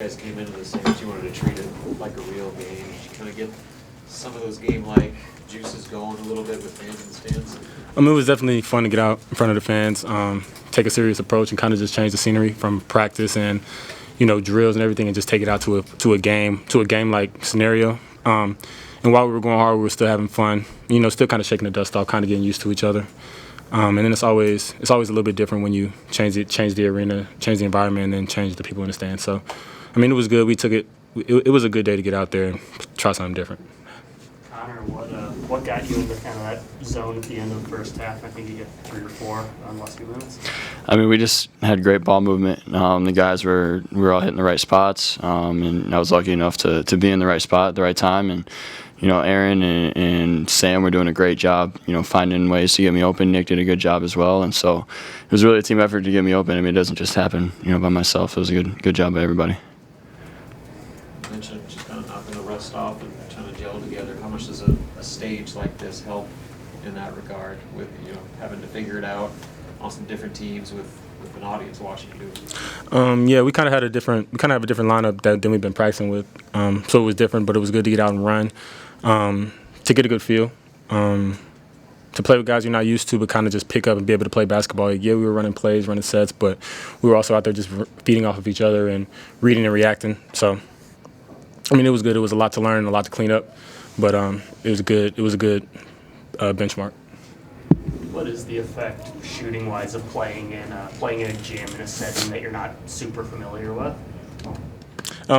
guys came into this thing, you wanted to treat it like a real game. Did you kind of get some of those game-like juices going a little bit with fans in the stands? It was definitely fun to get out in front of the fans, take a serious approach, and kind of just change the scenery from practice and drills and everything, and just take it out to a game-like scenario. And while we were going hard, we were still having fun. Still kind of shaking the dust off, kind of getting used to each other. And then it's always a little bit different when you change the arena, change the environment, and then change the people in the stands. So, it was good. We took it. It was a good day to get out there and try something different. Connor, what got you into kind of that zone at the end of the first half? I think you get 3 or 4 on last few minutes. We just had great ball movement. The guys we were all hitting the right spots, and I was lucky enough to be in the right spot at the right time. And Aaron and Sam were doing a great job, finding ways to get me open. Nick did a good job as well, and so it was really a team effort to get me open. It doesn't just happen, by myself. It was a good job by everybody. You mentioned just kind of knocking the rust off and trying to gel together. How much does a stage like this help in that regard, with having to figure it out on some different teams with an audience watching you do it? Yeah, we kind of have a different lineup than we've been practicing with. So it was different, but it was good to get out and run, to get a good feel, to play with guys you're not used to, but kind of just pick up and be able to play basketball. Yeah, we were running plays, running sets, but we were also out there just feeding off of each other and reading and reacting. So, it was good. It was a lot to learn, a lot to clean up, but it was good. It was a good benchmark. What is the effect, shooting-wise, of playing in a gym in a setting that you're not super familiar with?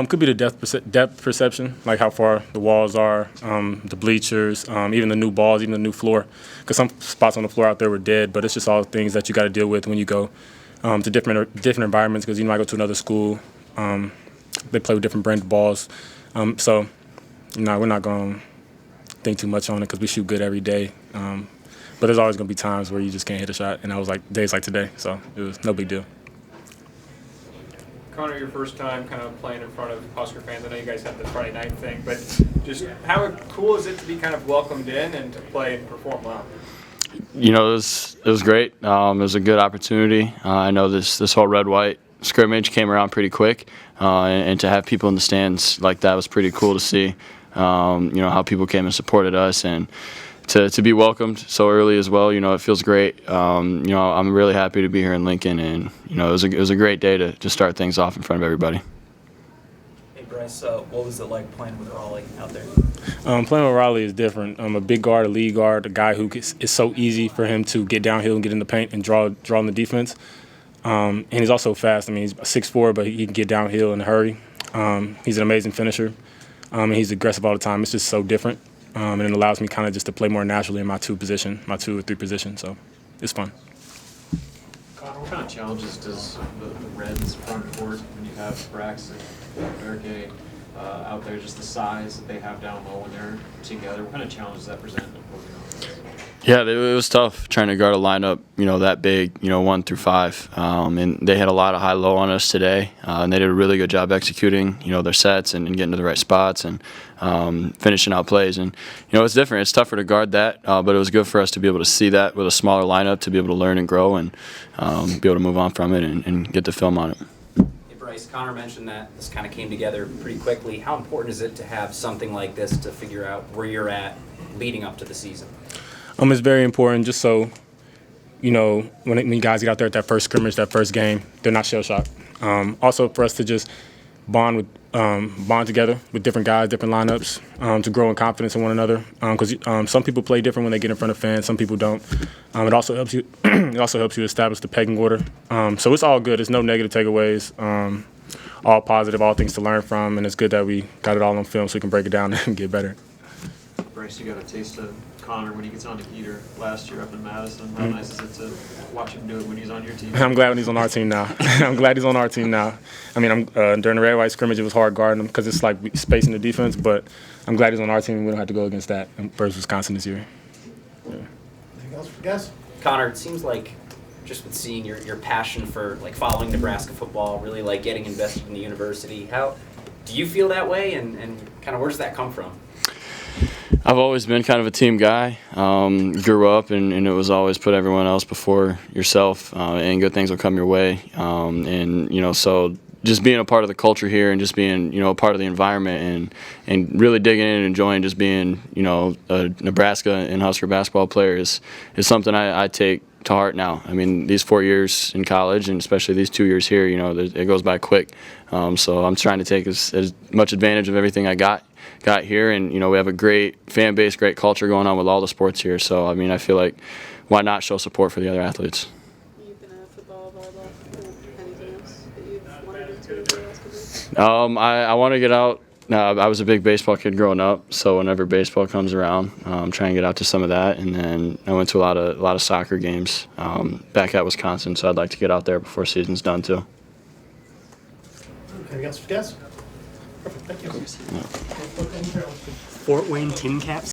Could be the depth perception, like how far the walls are, the bleachers, even the new balls, even the new floor. Because some spots on the floor out there were dead, but it's just all things that you got to deal with when you go to different environments. Because you might go to another school, they play with different brand of balls. So, we're not going to think too much on it because we shoot good every day. But there's always going to be times where you just can't hit a shot, and that was like days like today, so it was no big deal. Connor, your first time kind of playing in front of Husker fans. I know you guys had the Friday night thing, but just how cool is it to be kind of welcomed in and to play and perform well? It was great. It was a good opportunity. I know this whole red-white scrimmage came around pretty quick, and to have people in the stands like that was pretty cool to see. How people came and supported us, and to be welcomed so early as well, it feels great. I'm really happy to be here in Lincoln, and it was a great day to start things off in front of everybody. Hey Bryce, what was it like playing with Raleigh out there? Playing with Raleigh is different. A big guard, a lead guard, a guy who it's so easy for him to get downhill and get in the paint and draw on the defense. And he's also fast. He's 6'4", but he can get downhill in a hurry. He's an amazing finisher, and he's aggressive all the time. It's just so different. And it allows me kind of just to play more naturally in my 2 or 3 position. So it's fun. Connor, what kind of challenges does the Reds front court, when you have Braxton, Berge out there, just the size that they have down low when they're together, what kind of challenges does that present? Yeah, it was tough trying to guard a lineup, that big, 1 through 5. And they had a lot of high-low on us today, and they did a really good job executing, their sets and getting to the right spots and finishing out plays. And, it's different. It's tougher to guard that, but it was good for us to be able to see that with a smaller lineup, to be able to learn and grow and be able to move on from it and get the film on it. Hey Bryce, Connor mentioned that this kind of came together pretty quickly. How important is it to have something like this to figure out where you're at leading up to the season? It's very important just so, when you guys get out there at that first scrimmage, that first game, they're not shell-shocked. Also for us to just bond together with different guys, different lineups, to grow in confidence in one another. Because some people play different when they get in front of fans, some people don't. It also helps you. It also helps you establish the pecking order. So it's all good. There's no negative takeaways. All positive, all things to learn from, and it's good that we got it all on film so we can break it down and get better. Bryce, you got a taste of Connor when he gets on the heater last year up in Madison. How nice is it to watch him do it when he's on your team? I'm glad when he's on our team now. I'm glad he's on our team now. During the red-white scrimmage, it was hard guarding him because it's like spacing the defense, but I'm glad he's on our team and we don't have to go against that versus Wisconsin this year. Yeah. Anything else for guys? Connor, it seems like just with seeing your passion for following Nebraska football, really getting invested in the university, how do you feel that way and kind of where does that come from? I've always been kind of a team guy. Grew up and it was always put everyone else before yourself, and good things will come your way. So just being a part of the culture here and just being, a part of the environment and really digging in and enjoying just being, a Nebraska and Husker basketball player is something I take to heart now. I mean, these 4 years in college and especially these 2 years here, it goes by quick. So I'm trying to take as much advantage of everything I got here, and we have a great fan base, great culture going on with all the sports here. So I mean, I feel like why not show support for the other athletes? You've been a football, volleyball, anything else that you've wanted to do basketball? I want to get out. I was a big baseball kid growing up, so whenever baseball comes around, try and get out to some of that. And then I went to a lot of soccer games back at Wisconsin, so I'd like to get out there before season's done too. Anything else for guys? Perfect, thank you. Fort Wayne Tin Caps.